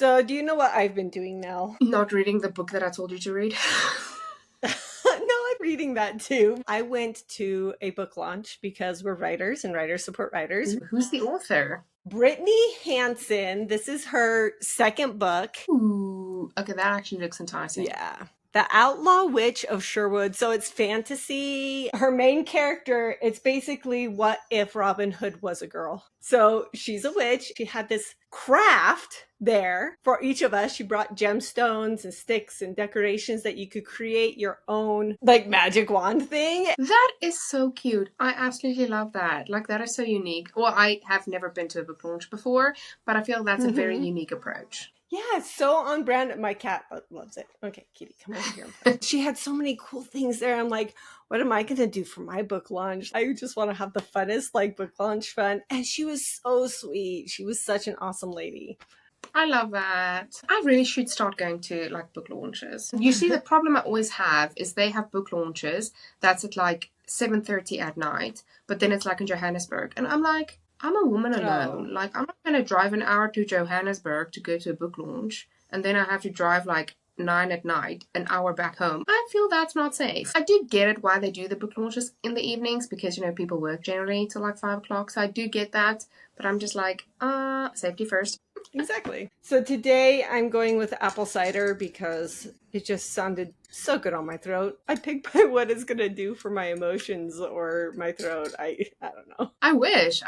So, do you know what I've been doing now? Not reading the book that I told you to read. No, I'm reading that too. I went to a book launch because we're writers and writers support writers. Who's the author? Brittany Hansen, this is her second book. Ooh, okay, that actually looks enticing. Yeah. The Outlaw Witch of Sherwood. So it's fantasy. Her main character, it's basically what if Robin Hood was a girl. So she's a witch. She had this craft there for each of us. She brought gemstones and sticks and decorations that you could create your own like magic wand thing. That is so cute. I absolutely love that. Like, that is so unique. Well, I have never been to a book launch before, but I feel that's a very unique approach. Yeah, it's so on brand. My cat loves it. Okay, Kitty, come over here. She had so many cool things there. I'm like, what am I going to do for my book launch? I just want to have the funnest like book launch fun. And she was so sweet. She was such an awesome lady. I love that. I really should start going to like book launches. You see, the problem I always have is they have book launches that's at like 7:30 at night, but then it's like in Johannesburg. And I'm like, I'm a woman alone. Oh. Like, I'm not going to drive an hour to Johannesburg to go to a book launch, and then I have to drive like 9 at night, an hour back home. I feel that's not safe. I do get it why they do the book launches in the evenings, because, you know, people work generally till like 5 o'clock. So I do get that, but I'm just like, safety first. Exactly. So today I'm going with apple cider because it just sounded so good on my throat. I picked by what it's going to do for my emotions or my throat. I don't know. I wish.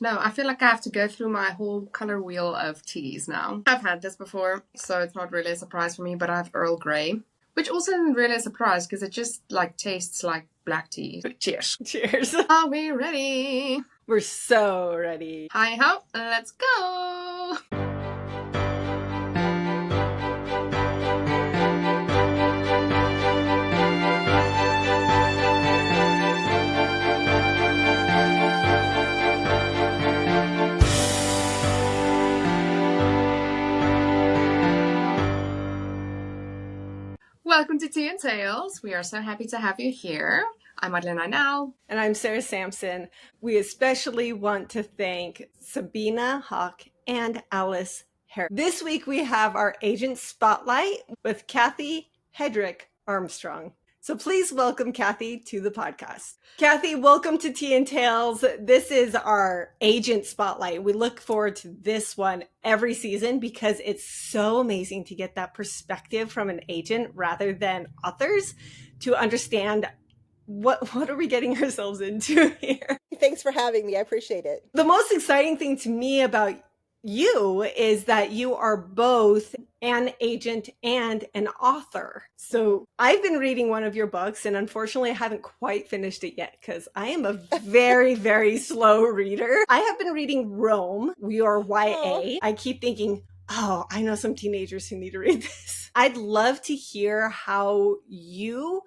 No, I feel like I have to go through my whole color wheel of teas now. I've had this before, so it's not really a surprise for me, but I have Earl Grey, which also isn't really a surprise because it just like tastes like black tea. Cheers. Cheers. Are we ready? We're so ready. Hi ho, let's go. Welcome to Tea and Tales. We are so happy to have you here. I'm Madeleine now. And I'm Sarah Sampson. We especially want to thank Sabina Hawk and Alice Herrick. This week we have our agent spotlight with Cathie Hedrick-Armstrong. So please welcome Cathie to the podcast. Cathie, welcome to Tea and Tales. This is our agent spotlight. We look forward to this one every season because it's so amazing to get that perspective from an agent rather than authors to understand what are we getting ourselves into here. Thanks for having me. I appreciate it. The most exciting thing to me about you is that you are both an agent and an author. So I've been reading one of your books, and unfortunately I haven't quite finished it yet because I am a very, very slow reader. I have been reading Rome, your YA. I keep thinking, oh, I know some teenagers who need to read this. I'd love to hear how you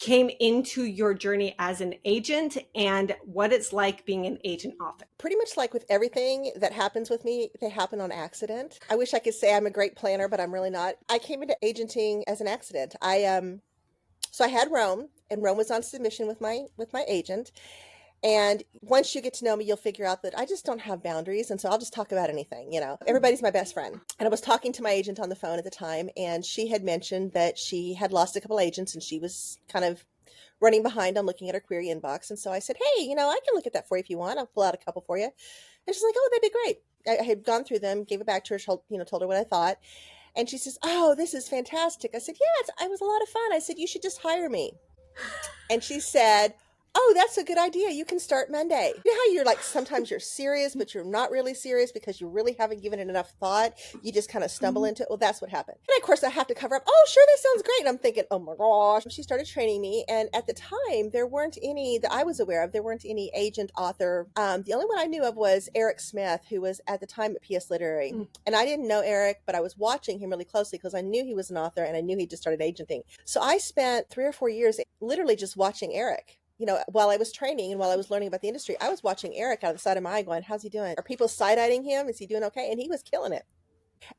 came into your journey as an agent and what it's like being an agent author. Pretty much like with everything that happens with me, they happen on accident. I wish I could say I'm a great planner, but I'm really not. I came into agenting as an accident. So I had Rome, and Rome was on submission with my agent. And once you get to know me, you'll figure out that I just don't have boundaries. And so I'll just talk about anything, you know. Everybody's my best friend. And I was talking to my agent on the phone at the time, and she had mentioned that she had lost a couple agents and she was kind of running behind on looking at her query inbox. And so I said, hey, you know, I can look at that for you if you want. I'll pull out a couple for you. And she's like, oh, that'd be great. I had gone through them, gave it back to her, told her what I thought. And she says, oh, this is fantastic. I said, yeah, it was a lot of fun. I said, you should just hire me. And she said, oh, that's a good idea. You can start Monday. You know how you're like, sometimes you're serious, but you're not really serious because you really haven't given it enough thought. You just kind of stumble into it. Well, that's what happened. And of course I have to cover up. Oh, sure. That sounds great. And I'm thinking, oh my gosh. She started training me. And at the time, there weren't any that I was aware of. There weren't any agent author. The only one I knew of was Eric Smith, who was at the time at PS Literary. And I didn't know Eric, but I was watching him really closely because I knew he was an author and I knew he just started agenting. So I spent 3 or 4 years literally just watching Eric. You know, while I was training and while I was learning about the industry, I was watching Eric out of the side of my eye going, how's he doing? Are people side-eyeing him? Is he doing okay? And he was killing it.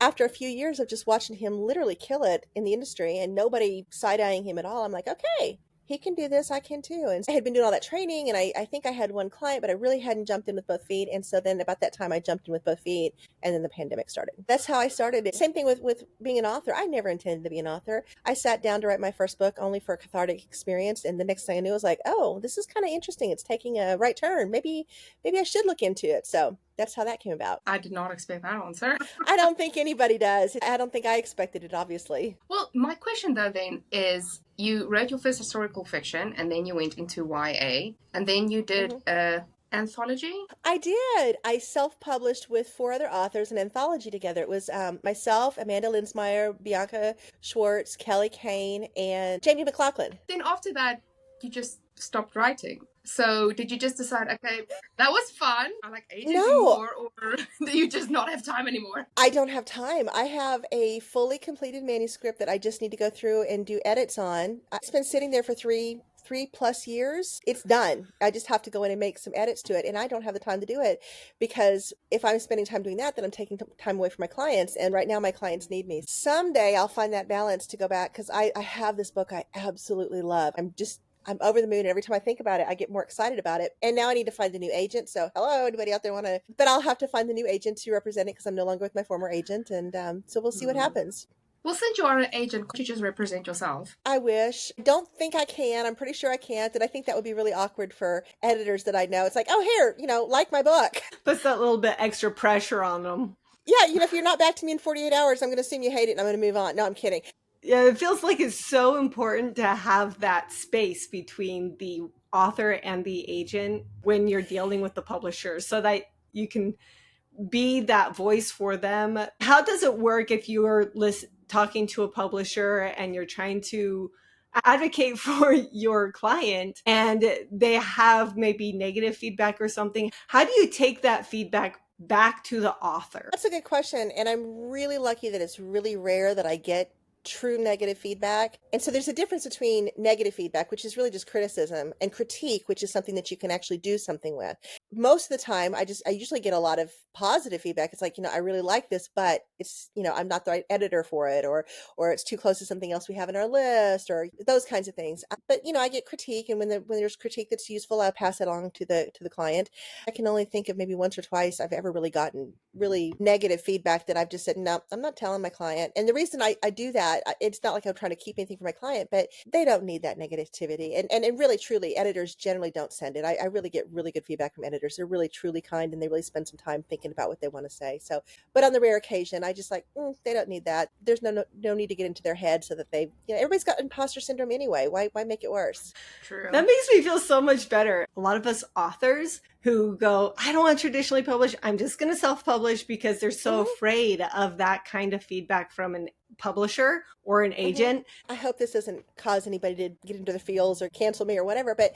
After a few years of just watching him literally kill it in the industry and nobody side-eyeing him at all, I'm like, okay, he can do this, I can too. And I had been doing all that training, and I think I had one client, but I really hadn't jumped in with both feet. And so then about that time I jumped in with both feet, and then the pandemic started. That's how I started it. Same thing with being an author. I never intended to be an author. I sat down to write my first book only for a cathartic experience, and the next thing I knew, I was like, oh, this is kind of interesting. It's taking a right turn. Maybe I should look into it. So that's how that came about. I did not expect that answer. I don't think anybody does. I don't think I expected it, obviously. Well, my question though then is, you wrote your first historical fiction, and then you went into YA, and then you did a anthology? I did. I self-published with 4 other authors an anthology together. It was myself, Amanda Linsmeyer, Bianca Schwartz, Kelly Kane, and Jamie McLaughlin. Then after that, you just stopped writing. So did you just decide, okay, that was fun, I like agency more, or do you just not have time anymore? I don't have time. I have a fully completed manuscript that I just need to go through and do edits on. It's been sitting there for 3+ years. It's done. I just have to go in and make some edits to it, and I don't have the time to do it, because if I'm spending time doing that, then I'm taking time away from my clients, and right now my clients need me. Someday I'll find that balance to go back, because I have this book I absolutely love. I'm over the moon, and every time I think about it, I get more excited about it. And now I need to find a new agent. So hello, anybody out there want to, but I'll have to find the new agent to represent it, because I'm no longer with my former agent. And so we'll see what happens. Well, since you are an agent, could you just represent yourself? I wish. Don't think I can. I'm pretty sure I can't. And I think that would be really awkward for editors that I know. It's like, oh, here, like my book. Puts that little bit extra pressure on them. Yeah, if you're not back to me in 48 hours, I'm going to assume you hate it and I'm going to move on. No, I'm kidding. Yeah, it feels like it's so important to have that space between the author and the agent when you're dealing with the publisher, so that you can be that voice for them. How does it work if you're talking to a publisher and you're trying to advocate for your client and they have maybe negative feedback or something? How do you take that feedback back to the author? That's a good question. And I'm really lucky that it's really rare that I get true negative feedback. And so there's a difference between negative feedback, which is really just criticism, and critique, which is something that you can actually do something with. Most of the time, I usually get a lot of positive feedback. It's like, I really like this, but it's, I'm not the right editor for it, or it's too close to something else we have in our list, or those kinds of things. But, I get critique, and when there's critique that's useful, I'll pass it along to the client. I can only think of maybe once or twice I've ever really gotten really negative feedback that I've just said, no, I'm not telling my client. And the reason I do that, it's not like I'm trying to keep anything from my client, but they don't need that negativity. And really, truly, editors generally don't send it. I really get really good feedback from editors. They're really, truly kind, and they really spend some time thinking about what they want to say. So, but on the rare occasion, I just like, they don't need that. There's no need to get into their head so that they, everybody's got imposter syndrome anyway. Why make it worse? True. That makes me feel so much better. A lot of us authors who go, I don't want to traditionally publish, I'm just going to self-publish, because they're so afraid of that kind of feedback from an publisher or an agent. I hope this doesn't cause anybody to get into the feels or cancel me or whatever, but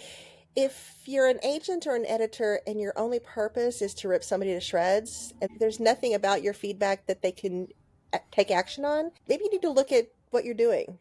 if you're an agent or an editor and your only purpose is to rip somebody to shreds, and there's nothing about your feedback that they can take action on, maybe you need to look at what you're doing.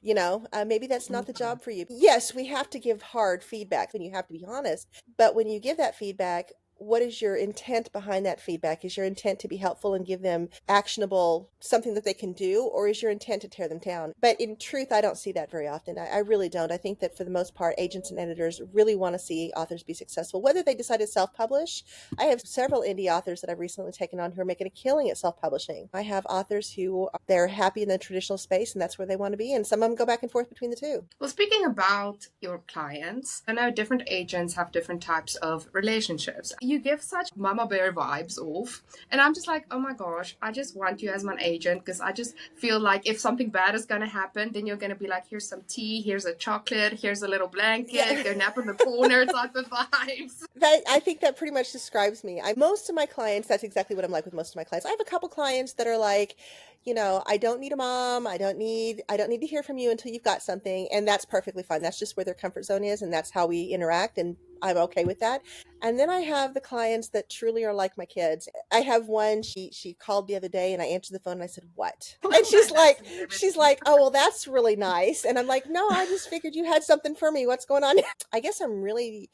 Maybe that's not the job for you. Yes, we have to give hard feedback, and you have to be honest, but when you give that feedback, what is your intent behind that feedback? Is your intent to be helpful and give them actionable, something that they can do, or is your intent to tear them down? But in truth, I don't see that very often. I really don't. I think that for the most part, agents and editors really want to see authors be successful, whether they decide to self-publish. I have several indie authors that I've recently taken on who are making a killing at self-publishing. I have authors who they're happy in the traditional space, and that's where they want to be, and some of them go back and forth between the two. Well, speaking about your clients, I know different agents have different types of relationships. You give such mama bear vibes off, and I'm just like, oh my gosh, I just want you as my agent, because I just feel like if something bad is going to happen, then you're going to be like, here's some tea, here's a chocolate, here's a little blanket, go nap in the corner type of vibes. I think that pretty much describes me. Most of my clients, that's exactly what I'm like with most of my clients. I have a couple clients that are like, I don't need a mom. I don't need to hear from you until you've got something. And that's perfectly fine. That's just where their comfort zone is. And that's how we interact. And I'm okay with that. And then I have the clients that truly are like my kids. I have one, she called the other day, and I answered the phone and I said, what? And she's like, oh, well, that's really nice. And I'm like, no, I just figured you had something for me. What's going on? I guess I'm really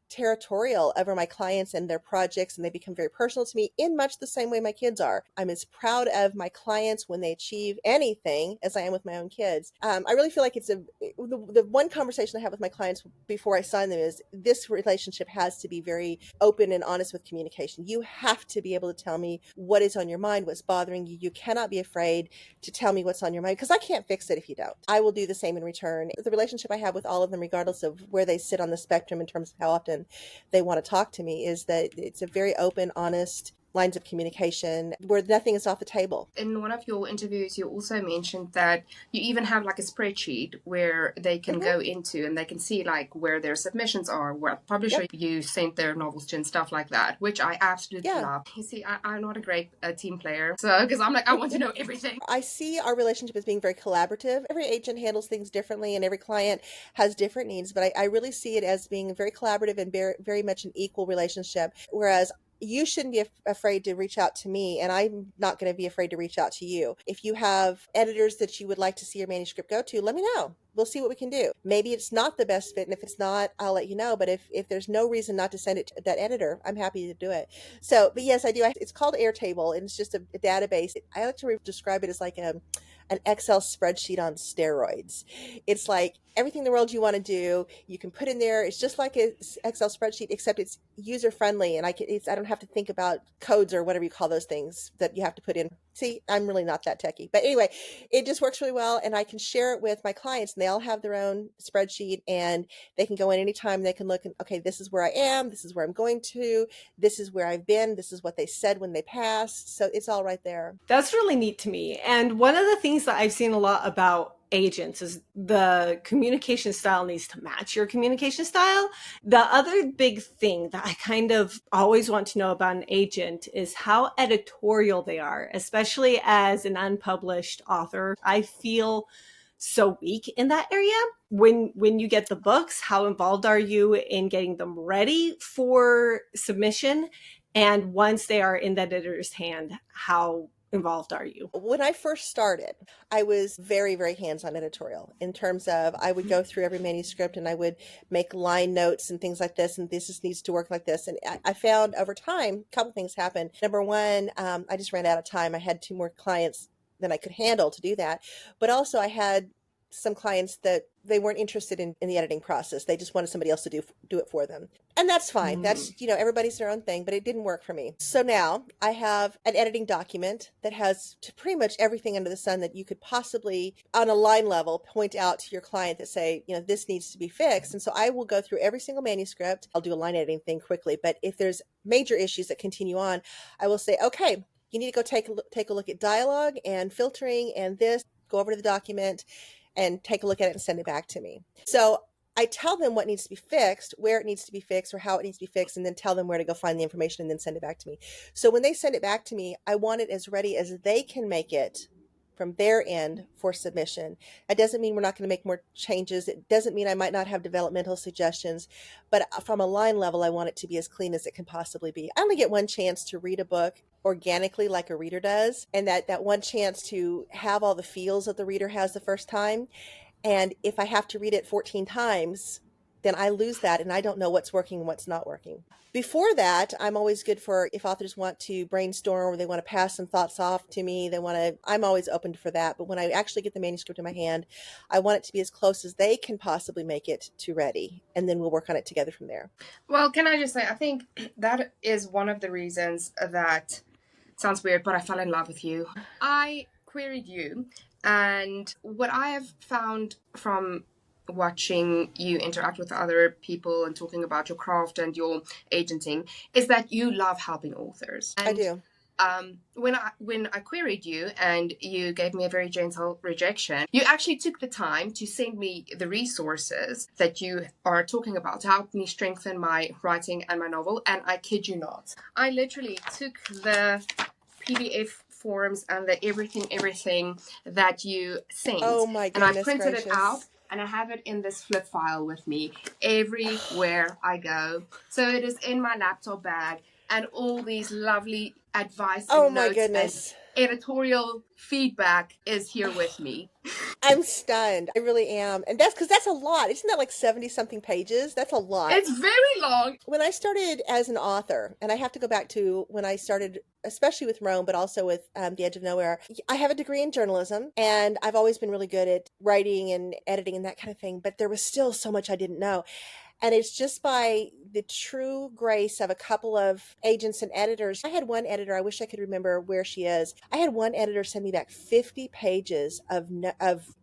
territorial over my clients and their projects, and they become very personal to me in much the same way my kids are. I'm as proud of my clients when they achieve anything as I am with my own kids. I really feel like it's the one conversation I have with my clients before I sign them is this relationship has to be very open and honest with communication. You have to be able to tell me what is on your mind, what's bothering you. You cannot be afraid to tell me what's on your mind because I can't fix it if you don't. I will do the same in return. The relationship I have with all of them, regardless of where they sit on the spectrum in terms of how often they want to talk to me, is that it's a very open, honest lines of communication where nothing is off the table. In one of your interviews, you also mentioned that you even have like a spreadsheet where they can go into and they can see like where their submissions are, what publisher you sent their novels to and stuff like that, which I absolutely love. You see, I'm not a great team player, so because I'm like, I want to know everything. I see our relationship as being very collaborative. Every agent handles things differently and every client has different needs, but I really see it as being very collaborative and very, very much an equal relationship. Whereas you shouldn't be afraid to reach out to me, and I'm not going to be afraid to reach out to you. If you have editors that you would like to see your manuscript go to, let me know. We'll see what we can do. Maybe it's not the best fit, and if it's not, I'll let you know. But if there's no reason not to send it to that editor, I'm happy to do it. So, but yes, I do. It's called Airtable, and it's just a database. I like to describe it as like an Excel spreadsheet on steroids. It's like everything in the world you want to do, you can put in there. It's just like an Excel spreadsheet, except it's user friendly, and I don't have to think about codes or whatever you call those things that you have to put in. See, I'm really not that techie, but anyway, it just works really well, and I can share it with my clients, and they all have their own spreadsheet, and they can go in anytime. They can look and, okay, this is where I am, this is where I'm going to, this is where I've been, this is what they said when they passed. So it's all right there. That's really neat to me. And one of the things that I've seen a lot about agents is the communication style needs to match your communication style. The other big thing that I kind of always want to know about an agent is how editorial they are, especially as an unpublished author. I feel so weak in that area. When you get the books, how involved are you in getting them ready for submission? And once they are in the editor's hand, how involved are you? When I first started, I was very, very hands-on editorial in terms of I would go through every manuscript and I would make line notes and things like this, and this just needs to work like this. And I found over time, a couple things happened. Number one, I just ran out of time. I had 2 more clients than I could handle to do that. But also I had some clients that they weren't interested in the editing process. They just wanted somebody else to do it for them. And that's fine. That's, everybody's their own thing, but it didn't work for me. So now I have an editing document that has pretty much everything under the sun that you could possibly, on a line level, point out to your client that say, this needs to be fixed. And so I will go through every single manuscript. I'll do a line editing thing quickly, but if there's major issues that continue on, I will say, okay, you need to go take a look at dialogue and filtering and this, go over to the document and take a look at it and send it back to me. So I tell them what needs to be fixed, where it needs to be fixed, or how it needs to be fixed, and then tell them where to go find the information and then send it back to me. So when they send it back to me, I want it as ready as they can make it from their end for submission. That doesn't mean we're not going to make more changes. It doesn't mean I might not have developmental suggestions, but from a line level, I want it to be as clean as it can possibly be. I only get one chance to read a book organically like a reader does, and that one chance to have all the feels that the reader has the first time. And if I have to read it 14 times, then I lose that and I don't know what's working and what's not working. Before that, I'm always good for if authors want to brainstorm or they want to pass some thoughts off to me, I'm always open for that. But when I actually get the manuscript in my hand, I want it to be as close as they can possibly make it to ready. And then we'll work on it together from there. Well, can I just say, I think that is one of the reasons that, sounds weird, but I fell in love with you. I queried you, and what I have found from watching you interact with other people and talking about your craft and your agenting is that you love helping authors. And I do. When I queried you and you gave me a very gentle rejection, you actually took the time to send me the resources that you are talking about to help me strengthen my writing and my novel. And I kid you not, I literally took the PDF forms and the everything that you sent. Oh my goodness and I printed gracious. it out. And I have it in this flip file with me everywhere I go. So it is in my laptop bag. And all these lovely advice and notes and editorial feedback is here with me. I'm stunned. I really am. And that's because that's a lot. Isn't that like 70 something pages? That's a lot. It's very long. When I started as an author, and I have to go back to when I started, especially with Rome, but also with The Edge of Nowhere, I have a degree in journalism, and I've always been really good at writing and editing and that kind of thing, but there was still so much I didn't know. And it's just by the true grace of a couple of agents and editors. I had one editor, I wish I could remember where she is. I had one editor send me back 50 pages of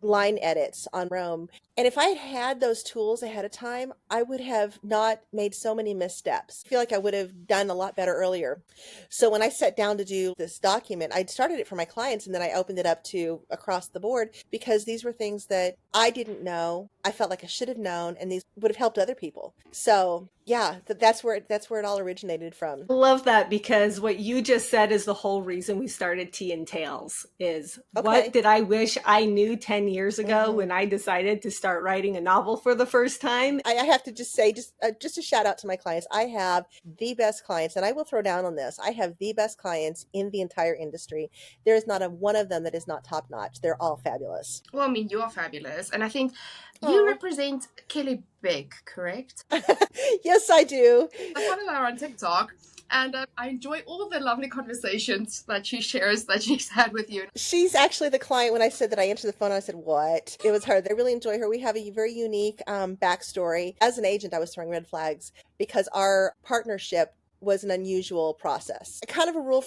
line edits on Rome. And if I had had those tools ahead of time, I would have not made so many missteps. I feel like I would have done a lot better earlier. So when I sat down to do this document, I started it for my clients and then I opened it up to across the board because these were things that I didn't know. I felt like I should have known, and these would have helped other people. So yeah, that's where it all originated from. I love that, because what you just said is the whole reason we started Tea and Tales is Okay. what did I wish I knew 10 years ago Mhm. when I decided to start writing a novel for the first time. I have to just say, just a shout out to my clients. I have the best clients, and I will throw down on this. I have the best clients in the entire industry. There is not a one of them that is not top notch. They're all fabulous. Well, I mean, you are fabulous. And I think you Aw. represent Kelly Big, correct? Yes, I do. I follow her on TikTok. And I enjoy all the lovely conversations that she shares that she's had with you. She's actually the client. When I said that I answered the phone, I said, what? It was her. They really enjoy her. We have a very unique backstory. As an agent, I was throwing red flags because our partnership was an unusual process. Kind of a rule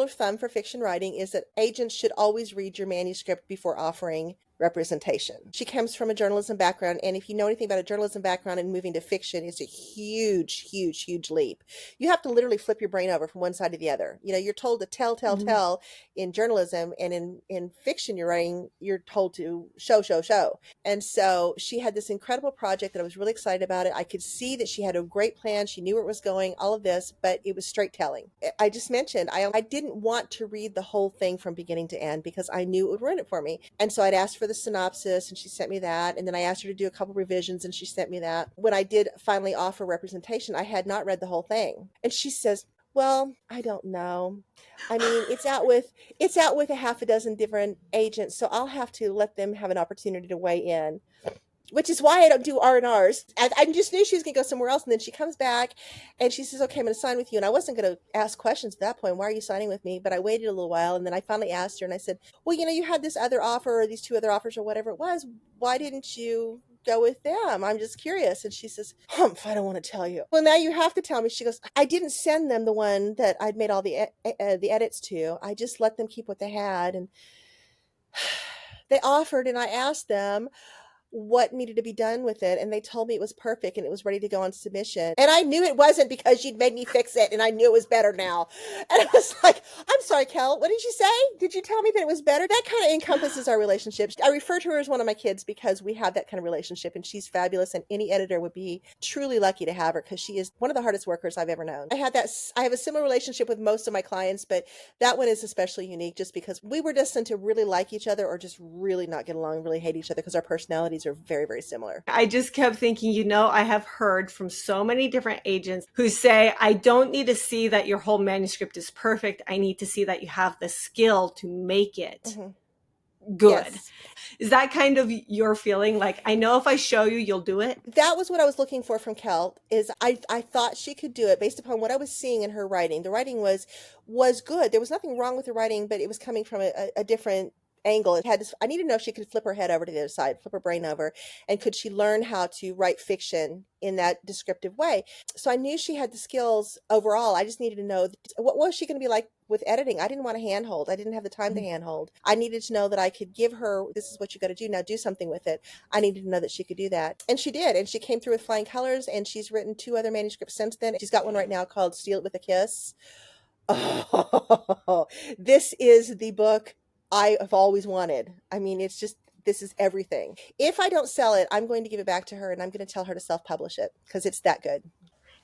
of thumb for fiction writing is that agents should always read your manuscript before offering representation. She comes from a journalism background, and if you know anything about a journalism background and moving to fiction, it's a huge, huge, huge leap. You have to literally flip your brain over from one side to the other. You know, you're told to tell in journalism, and in fiction you're writing, you're told to show. And so she had this incredible project that I was really excited about it. I could see that she had a great plan. She knew where it was going, all of this, but it was straight telling. I just mentioned, I didn't want to read the whole thing from beginning to end because I knew it would ruin it for me. And so I'd asked for the synopsis and she sent me that. And then I asked her to do a couple revisions and she sent me that. When I did finally offer representation, I had not read the whole thing. And she says, well, I don't know. I mean, it's out with a half a dozen different agents, so I'll have to let them have an opportunity to weigh in. Which is why I don't do R&Rs. I just knew she was going to go somewhere else. And then she comes back and she says, okay, I'm going to sign with you. And I wasn't going to ask questions at that point. Why are you signing with me? But I waited a little while. And then I finally asked her and I said, well, you know, you had this other offer or these two other offers or whatever it was. Why didn't you go with them? I'm just curious. And she says, humph, I don't want to tell you. Well, now you have to tell me. She goes, I didn't send them the one that I'd made all the edits to. I just let them keep what they had. And they offered and I asked them what needed to be done with it, and they told me it was perfect and it was ready to go on submission. And I knew it wasn't because you'd made me fix it, and I knew it was better now. And I was like, I'm sorry, Kel, what did you say? Did you tell me that it was better? That kind of encompasses our relationship. I refer to her as one of my kids because we have that kind of relationship, and she's fabulous, and any editor would be truly lucky to have her because she is one of the hardest workers I've ever known. I have a similar relationship with most of my clients, but that one is especially unique just because we were destined to really like each other or just really not get along, really hate each other because our personalities are very, very similar. I just kept thinking, you know, I have heard from so many different agents who say, I don't need to see that your whole manuscript is perfect. I need to see that you have the skill to make it good. Yes. Is that kind of your feeling? Like, I know if I show you, you'll do it? That was what I was looking for from Kel, is I thought she could do it based upon what I was seeing in her writing. The writing was good. There was nothing wrong with the writing, but it was coming from a different angle. It had this, I needed to know if she could flip her head over to the other side, flip her brain over, and could she learn how to write fiction in that descriptive way. So I knew she had the skills overall. I just needed to know what was she going to be like with editing. I didn't want to handhold. I didn't have the time to handhold. I needed to know that I could give her, this is what you got to do, now do something with it. I needed to know that she could do that. And she did. And she came through with flying colors, and she's written 2 other manuscripts since then. She's got one right now called Steal It with a Kiss. Oh, this is the book I have always wanted. I mean, it's just, this is everything. If I don't sell it, I'm going to give it back to her, and I'm going to tell her to self-publish it because it's that good.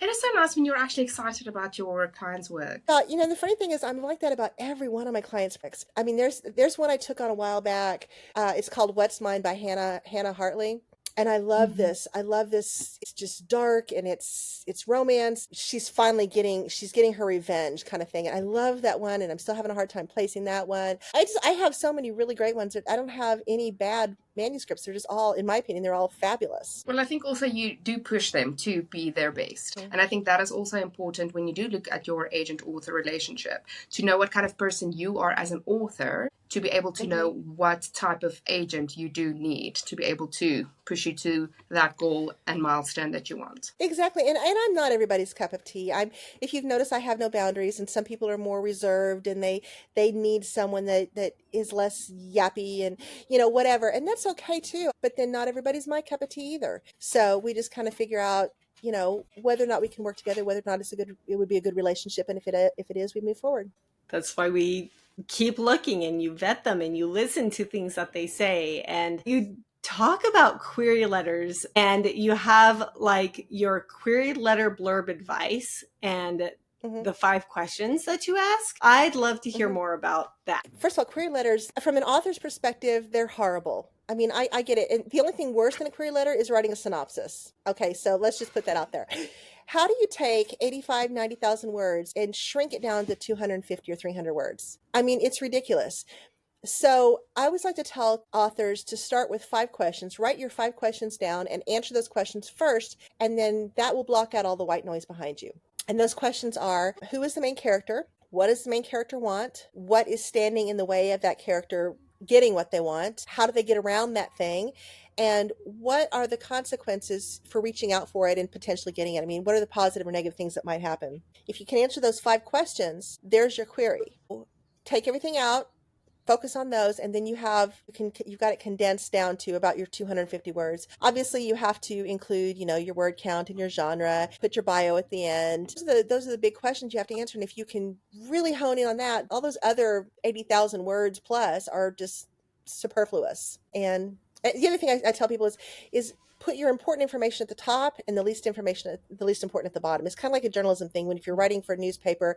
It is so nice when you're actually excited about your client's work. You know, the funny thing is I'm like that about every one of my clients' books. I mean, there's one I took on a while back. It's called What's Mine by Hannah Hartley. And I love this. I love this. It's just dark and it's romance. She's getting her revenge kind of thing. And I love that one, and I'm still having a hard time placing that one. I have so many really great ones. I don't have any bad manuscripts. They're just all, in my opinion, they're all fabulous. Well, I think also you do push them to be their best. Mm-hmm. And I think that is also important when you do look at your agent-author relationship, to know what kind of person you are as an author, to be able to know what type of agent you do need to be able to push you to that goal and milestone that you want. Exactly. And I'm not everybody's cup of tea. If you've noticed, I have no boundaries, and some people are more reserved and they need someone that is less yappy and, whatever. And that's okay too. But then not everybody's my cup of tea either. So we just kind of figure out, whether or not we can work together, whether or not it would be a good relationship. And if it is, we move forward. That's why we keep looking, and you vet them and you listen to things that they say, and you talk about query letters, and you have like your query letter blurb advice and the 5 questions that you ask. I'd love to hear more about that. First of all, query letters, from an author's perspective, they're horrible. I mean, I get it. And the only thing worse than a query letter is writing a synopsis. Okay, so let's just put that out there. How do you take 85, 90,000 words and shrink it down to 250 or 300 words? I mean, it's ridiculous. So I always like to tell authors to start with 5 questions. Write your 5 questions down and answer those questions first, and then that will block out all the white noise behind you. And those questions are, who is the main character? What does the main character want? What is standing in the way of that character getting what they want? How do they get around that thing? And what are the consequences for reaching out for it and potentially getting it? I mean, what are the positive or negative things that might happen? If you can answer those 5 questions, there's your query. Take everything out, focus on those, and then you've got it condensed down to about your 250 words. Obviously, you have to include, your word count and your genre, put your bio at the end. Those are the big questions you have to answer. And if you can really hone in on that, all those other 80,000 words plus are just superfluous. And the other thing I tell people is put your important information at the top and the least important at the bottom. It's kind of like a journalism thing. If you're writing for a newspaper,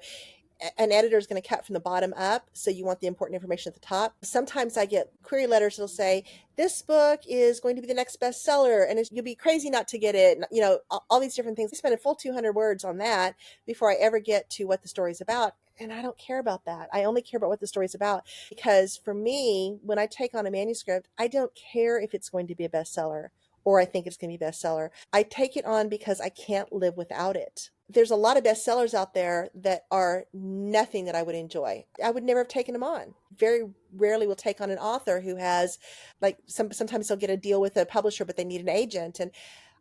an editor is going to cut from the bottom up, so you want the important information at the top. Sometimes I get query letters that'll say, this book is going to be the next bestseller, and you'll be crazy not to get it. All these different things. I spend a full 200 words on that before I ever get to what the story's about. And I don't care about that. I only care about what the story's about, because for me, when I take on a manuscript, I don't care if it's going to be a bestseller or I think it's going to be a bestseller. I take it on because I can't live without it. There's a lot of bestsellers out there that are nothing that I would enjoy. I would never have taken them on. Very rarely will take on an author who has, sometimes they'll get a deal with a publisher, but they need an agent. And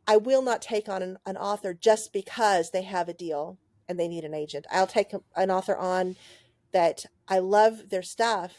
I will not take on an author just because they have a deal and they need an agent. I'll take an author on that I love their stuff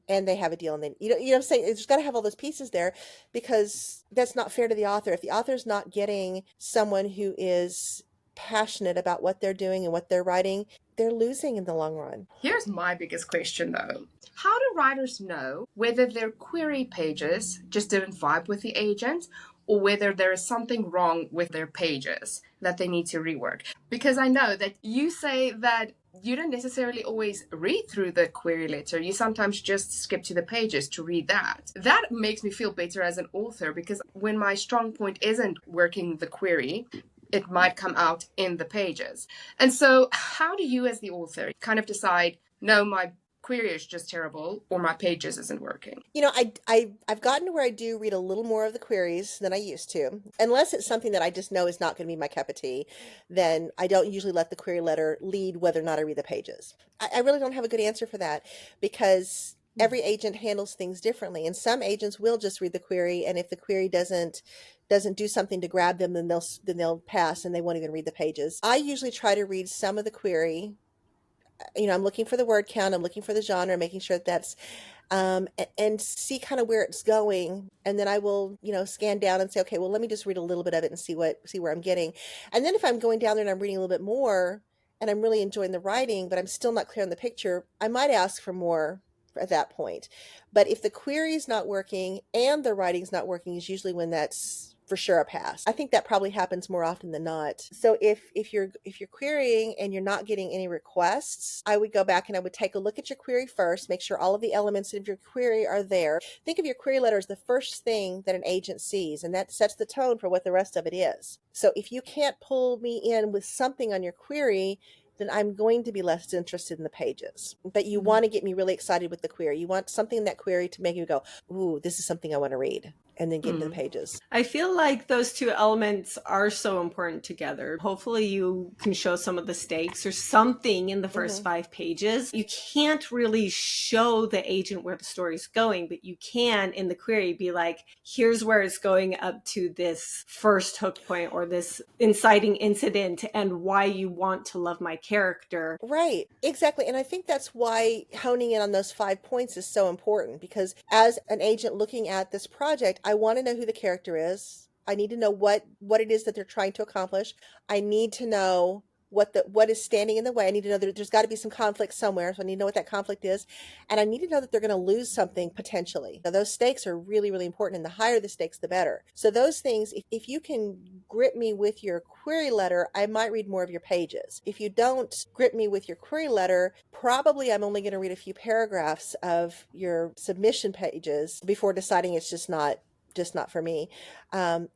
and they have a deal, and then you know what I'm saying, it's got to have all those pieces there, because that's not fair to the author. If the author's not getting someone who is passionate about what they're doing and what they're writing, they're losing in the long run. Here's my biggest question though. How do writers know whether their query pages just didn't vibe with the agent, or whether there is something wrong with their pages that they need to rework? Because I know that you say that you don't necessarily always read through the query letter. You sometimes just skip to the pages to read that. That makes me feel better as an author, because when my strong point isn't working the query, it might come out in the pages. And so how do you as the author kind of decide, no, my query is just terrible, or my pages isn't working? I've gotten to where I do read a little more of the queries than I used to. Unless it's something that I just know is not going to be my cup of tea, then I don't usually let the query letter lead whether or not I read the pages. I really don't have a good answer for that, because every agent handles things differently. And some agents will just read the query, and if the query doesn't do something to grab them, then they'll pass and they won't even read the pages. I usually try to read some of the query. I'm looking for the word count, I'm looking for the genre, making sure that's and see kind of where it's going. And then I will, scan down and say, okay, well, let me just read a little bit of it and see where I'm getting. And then if I'm going down there and I'm reading a little bit more and I'm really enjoying the writing, but I'm still not clear on the picture, I might ask for more at that point. But if the query is not working and the writing's not working, is usually when that's for sure a pass. I think that probably happens more often than not. So if you're querying and you're not getting any requests, I would go back and I would take a look at your query first, make sure all of the elements of your query are there. Think of your query letter as the first thing that an agent sees, and that sets the tone for what the rest of it is. So if you can't pull me in with something on your query, then I'm going to be less interested in the pages. But you want to get me really excited with the query. You want something in that query to make you go, ooh, this is something I want to read, and then get into the pages. I feel like those two elements are so important together. Hopefully you can show some of the stakes or something in the first 5 pages. You can't really show the agent where the story's going, but you can in the query be like, here's where it's going up to this first hook point or this inciting incident and why you want to love my character. Right, exactly. And I think that's why honing in on those 5 points is so important, because as an agent looking at this project, I want to know who the character is. I need to know what it is that they're trying to accomplish. I need to know what is standing in the way. I need to know that there's got to be some conflict somewhere. So I need to know what that conflict is. And I need to know that they're going to lose something potentially. Now, those stakes are really, really important. And the higher the stakes, the better. So those things, if you can grip me with your query letter, I might read more of your pages. If you don't grip me with your query letter, probably I'm only going to read a few paragraphs of your submission pages before deciding it's just not for me.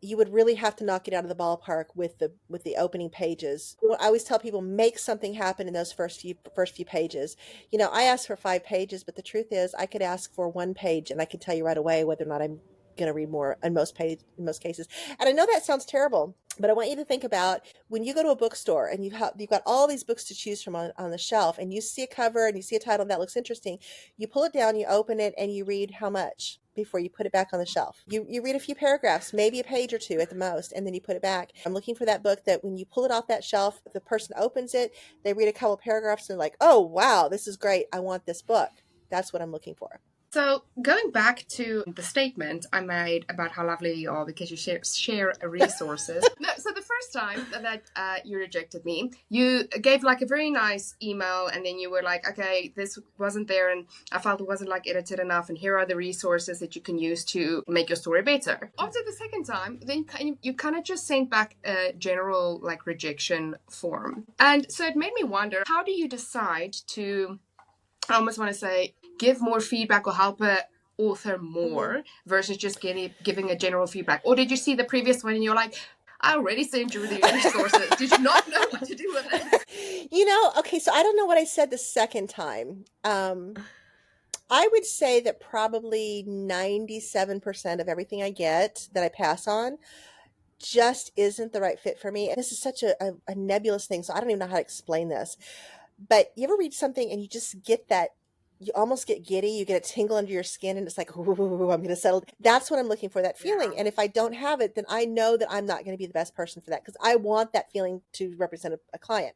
You would really have to knock it out of the ballpark with the opening pages. I always tell people, make something happen in those first few pages. You know, I asked for 5 pages, but the truth is I could ask for 1 page and I could tell you right away whether or not I'm going to read more in most cases. And I know that sounds terrible, but I want you to think about when you go to a bookstore and you've got all these books to choose from on the shelf, and you see a cover and you see a title that looks interesting. You pull it down, you open it, and you read how much before you put it back on the shelf. You read a few paragraphs, maybe a page or 2 at the most, and then you put it back. I'm looking for that book that when you pull it off that shelf, the person opens it, they read a couple paragraphs and they're like, oh, wow, this is great. I want this book. That's what I'm looking for. So going back to the statement I made about how lovely you are because you share resources. No, so the first time that you rejected me, you gave like a very nice email, and then you were like, okay, this wasn't there and I felt it wasn't like edited enough, and here are the resources that you can use to make your story better. After the second time, then you kind of just sent back a general like rejection form. And so it made me wonder, how do you decide to, I almost want to say, give more feedback or help a author more versus just giving a general feedback? Or did you see the previous one and you're like, I already sent you the resources. Did you not know what to do with it? You know, okay, so I don't know what I said the second time. I would say that probably 97% of everything I get that I pass on just isn't the right fit for me. And this is such a nebulous thing, so I don't even know how to explain this. But you ever read something and you just get that, you almost get giddy, you get a tingle under your skin, and it's like, ooh, I'm going to settle. That's what I'm looking for, that feeling. Yeah. And if I don't have it, then I know that I'm not going to be the best person for that, because I want that feeling to represent a client.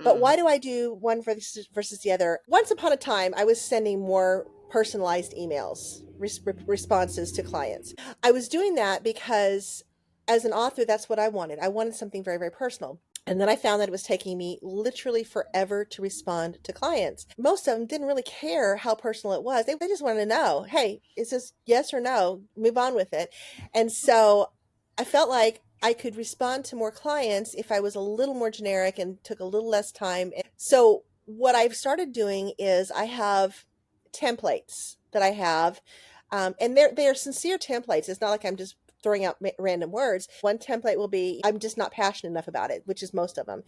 But why do I do one versus the other? Once upon a time, I was sending more personalized emails, responses to clients. I was doing that because as an author, that's what I wanted. I wanted something very, very personal. And then I found that it was taking me literally forever to respond to clients. Most of them didn't really care how personal it was. They just wanted to know, hey, is this yes or no? Move on with it. And so I felt like I could respond to more clients if I was a little more generic and took a little less time. So what I've started doing is I have templates that I have, and they're sincere templates. It's not like I'm just throwing out random words. One template will be, I'm just not passionate enough about it, which is most of them.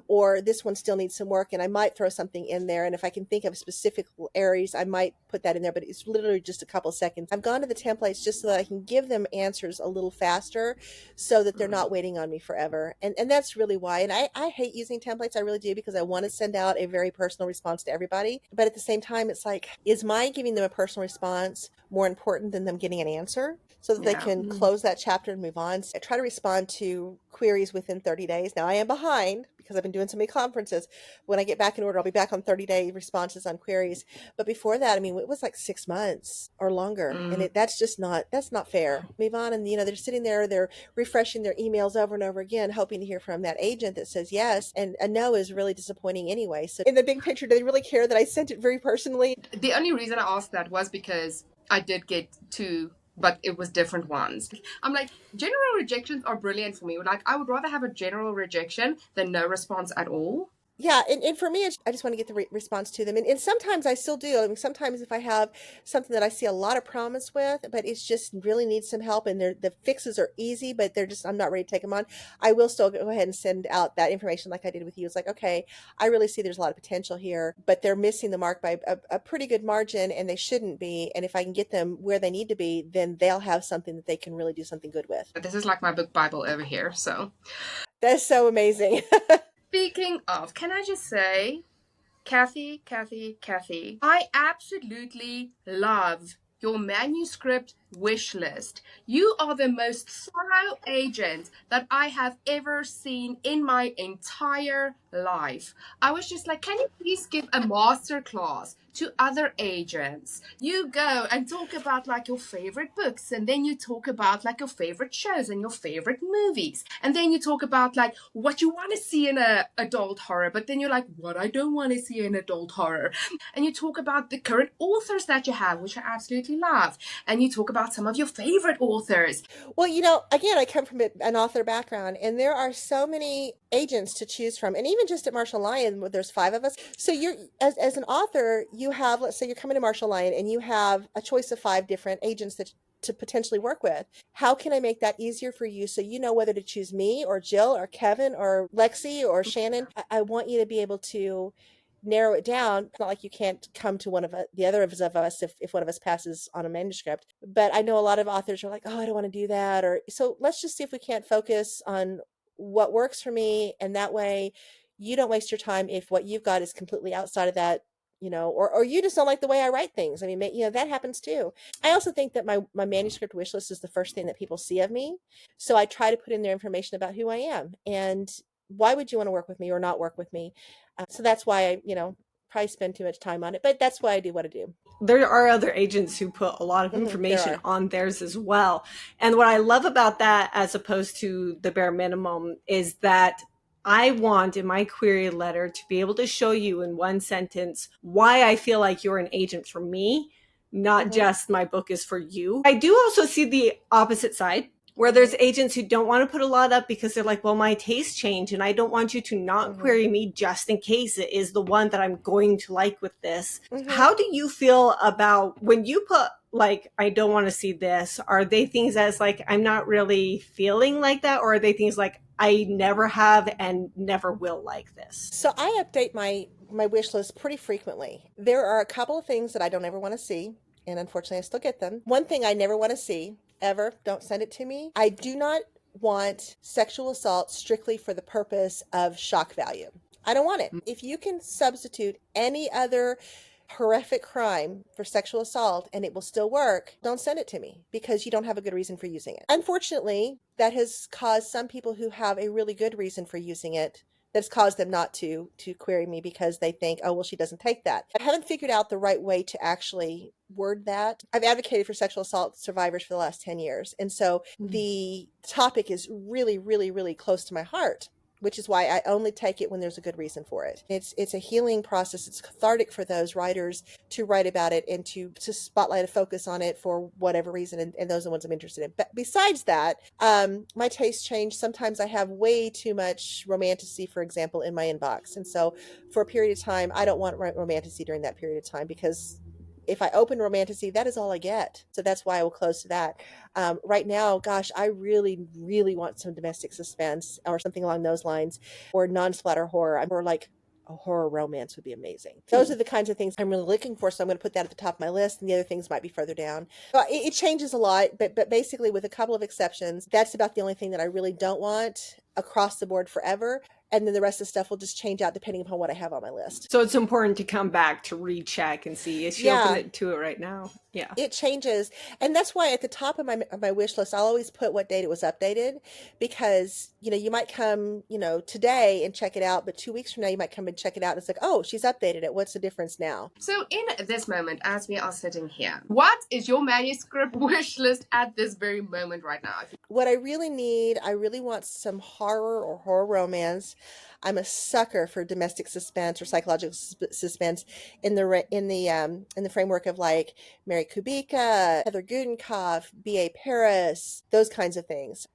Or this one still needs some work, and I might throw something in there. And if I can think of specific areas, I might put that in there, but it's literally just a couple seconds. I've gone to the templates just so that I can give them answers a little faster so that they're not waiting on me forever. And that's really why. And I hate using templates. I really do, because I want to send out a very personal response to everybody. But at the same time, it's like, is my giving them a personal response more important than them getting an answer so that they can close that chapter and move on? So I try to respond to queries within 30 days. Now I am behind because I've been doing so many conferences. When I get back in order, I'll be back on 30-day responses on queries. But before that, I mean, it was like 6 months or longer. And that's not fair. Move on. And, they're sitting there, they're refreshing their emails over and over again, hoping to hear from that agent that says yes. And a no is really disappointing anyway. So in the big picture, do they really care that I sent it very personally? The only reason I asked that was because I did get 2 but it was different ones. I'm like, general rejections are brilliant for me. Like, I would rather have a general rejection than no response at all. Yeah, and for me, I just want to get the response to them, and sometimes I still do. I mean, sometimes if I have something that I see a lot of promise with, but it's just really needs some help, and the fixes are easy, but they're just I'm not ready to take them on. I will still go ahead and send out that information like I did with you. It's like, okay, I really see there's a lot of potential here, but they're missing the mark by a pretty good margin, and they shouldn't be. And if I can get them where they need to be, then they'll have something that they can really do something good with. But this is like my book Bible over here, so. That's so amazing. Speaking of, can I just say, Cathie, I absolutely love your manuscript wish list. You are the most thorough agent that I have ever seen in my entire life. I was just like, can you please give a masterclass to other agents? You go and talk about like your favorite books, and then you talk about like your favorite shows and your favorite movies, and then you talk about like what you want to see in a adult horror, but then you're like, what I don't want to see in adult horror. And you talk about the current authors that you have, which I absolutely love, and you talk about some of your favorite authors. Well, again, I come from an author background, and there are so many agents to choose from. And even just at Marsal Lyon, there's 5 of us. So you're as an author, you have, let's say you're coming to Marsal Lyon and you have a choice of 5 different agents to potentially work with. How can I make that easier for you so you know whether to choose me or Jill or Kevin or Lexi or Shannon? I want you to be able to narrow it down. It's not like you can't come to one of the other of us if one of us passes on a manuscript. But I know a lot of authors are like, oh, I don't want to do that. Or so let's just see if we can't focus on what works for me. And that way you don't waste your time if what you've got is completely outside of that, or you just don't like the way I write things. I mean, that happens too. I also think that my manuscript wish list is the first thing that people see of me. So I try to put in their information about who I am and why would you want to work with me or not work with me. So that's why I, probably spend too much time on it, but that's why I do what I do. There are other agents who put a lot of There information are. on theirs as well. And what I love about that, as opposed to the bare minimum, is that I want in my query letter to be able to show you in one sentence why I feel like you're an agent for me, not just my book is for you. I do also see the opposite side, where there's agents who don't want to put a lot up because they're like, well, my tastes change and I don't want you to not query me just in case it is the one that I'm going to like with this. How do you feel about when you put like, I don't want to see this? Are they things as like, I'm not really feeling like that? Or are they things like, I never have and never will like this? So I update my wish list pretty frequently. There are a couple of things that I don't ever want to see, and unfortunately I still get them. One thing I never want to see, ever, don't send it to me. I do not want sexual assault strictly for the purpose of shock value. I don't want it. If you can substitute any other horrific crime for sexual assault and it will still work, don't send it to me because you don't have a good reason for using it. Unfortunately, that has caused some people who have a really good reason for using it, that's caused them not to query me because they think, oh, well, she doesn't take that. I haven't figured out the right way to actually word that. I've advocated for sexual assault survivors for the last 10 years. And so the topic is really, really, really close to my heart, which is why I only take it when there's a good reason for it. It's a healing process. It's cathartic for those writers to write about it and to spotlight a focus on it for whatever reason, and those are the ones I'm interested in. But besides that, my tastes change. Sometimes I have way too much romantasy, for example, in my inbox. And so for a period of time, I don't want romantasy during that period of time because if I open romantasy, that is all I get. So that's why I will close to that. Right now, gosh, I really, really want some domestic suspense or something along those lines, or non-splatter horror, or like a horror romance would be amazing. Those are the kinds of things I'm really looking for. So I'm going to put that at the top of my list, and the other things might be further down. It changes a lot, but basically, with a couple of exceptions, that's about the only thing that I really don't want across the board forever. And then the rest of the stuff will just change out depending upon what I have on my list. So it's important to come back to recheck and see, is she open to it right now? Yeah. It changes. And that's why at the top of my wish list, I'll always put what date it was updated, because, you might come, today and check it out, but 2 weeks from now, you might come and check it out. And it's like, oh, she's updated it. What's the difference now? So in this moment, as we are sitting here, what is your manuscript wish list at this very moment right now? What I really need, I really want some horror or horror romance. I'm a sucker for domestic suspense or psychological suspense in the framework of like Mary Kubica, Heather Gudenkauf, B.A. Paris, those kinds of things.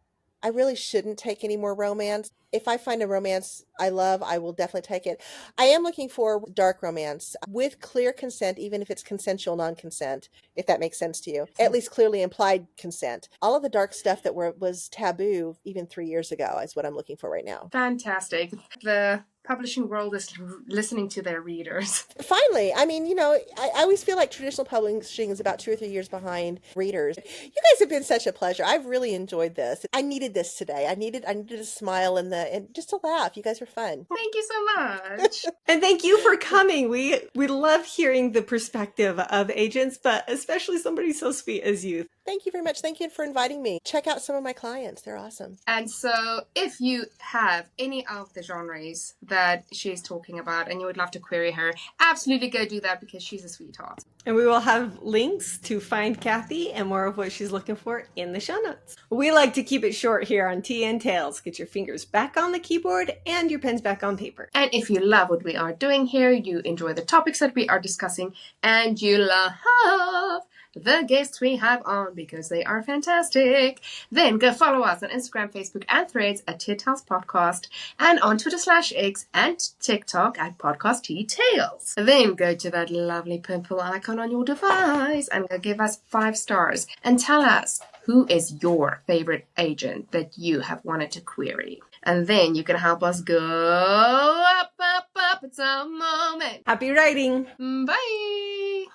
I really shouldn't take any more romance. If I find a romance I love, I will definitely take it. I am looking for dark romance with clear consent, even if it's consensual non-consent, if that makes sense to you. At least clearly implied consent. All of the dark stuff that was taboo even 3 years ago is what I'm looking for right now. Fantastic. The publishing world is listening to their readers. Finally, I mean, I always feel like traditional publishing is about 2 or 3 years behind readers. You guys have been such a pleasure. I've really enjoyed this. I needed this today. I needed a smile and just to laugh. You guys are fun. Thank you so much. And thank you for coming. We love hearing the perspective of agents, but especially somebody so sweet as you. Thank you very much. Thank you for inviting me. Check out some of my clients. They're awesome. And so if you have any of the genres that she's talking about and you would love to query her, absolutely go do that because she's a sweetheart. And we will have links to find Cathie and more of what she's looking for in the show notes. We like to keep it short here on Tea and Tales. Get your fingers back on the keyboard and your pens back on paper. And if you love what we are doing here, you enjoy the topics that we are discussing, and you love the guests we have on because they are fantastic, then go follow us on Instagram, Facebook, and Threads at Tea Tales Podcast, and on Twitter/X and TikTok at Podcast Tea Tales. Then go to that lovely purple icon on your device and go give us 5 stars and tell us who is your favorite agent that you have wanted to query. And then you can help us go up, up, up at some moment. Happy writing! Bye!